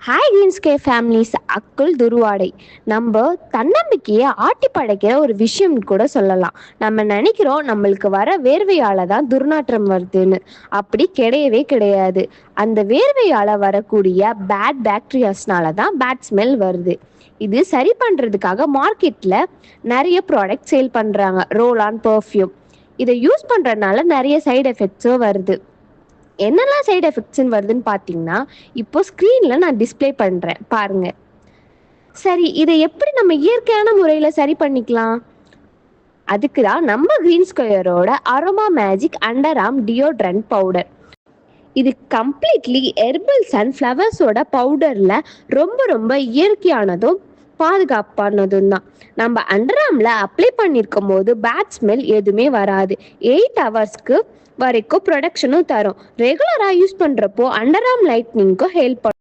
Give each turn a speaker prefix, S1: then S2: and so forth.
S1: Hi கிரீன்ஸ்கே families, அக்குள் துருவாடை. நம்ம தன்னம்பிக்கையை ஆட்டி படைக்கிற ஒரு விஷயம் கூட சொல்லலாம். நம்ம நினைக்கிறோம் நம்மளுக்கு வர வேர்வையால தான் துர்நாற்றம் வருதுன்னு. அப்படி கிடையவே கிடையாது. அந்த வேர்வையால வரக்கூடிய பேட் பாக்டீரியாஸ்னால தான் பேட் ஸ்மெல் வருது. இது சரி பண்ணுறதுக்காக மார்க்கெட்டில் நிறைய ப்ராடக்ட் சேல் பண்ணுறாங்க. Roll on perfume. இதை யூஸ் பண்ணுறதுனால நிறைய சைடு எஃபெக்ட்ஸும் வருது. என்னெல்லாம் சைடு எஃபெக்ட்ஸ்ன்னு வருதுன்னு பார்த்தீங்கன்னா, இப்போ ஸ்க்ரீனில் நான் டிஸ்பிளே பண்ணுறேன் பாருங்கள். சரி, இதை எப்படி நம்ம இயற்கையான முறையில் சரி பண்ணிக்கலாம்? அதுக்கு தான் நம்ம கிரீன் ஸ்கொயரோட aroma magic under arm deodorant powder. இது கம்ப்ளீட்லி ஹெர்பல்ஸ் அண்ட் ஃப்ளவர்ஸோட பவுடரில் ரொம்ப ரொம்ப இயற்கையானதும் பாதுகாப்பானதும் தான். நம்ம அண்டர் ஆர்மில் அப்ளை பண்ணியிருக்கும் போது பேட் ஸ்மெல் எதுவுமே வராது. 8 ஹவர்ஸ்க்கு வரைக்கும் ப்ரொடக்ஷனும் தரும். ரெகுலராக யூஸ் பண்ணுறப்போ அண்டர் ஆர்ம் லைட்னிங்க்கும் ஹெல்ப் பண்ணும்.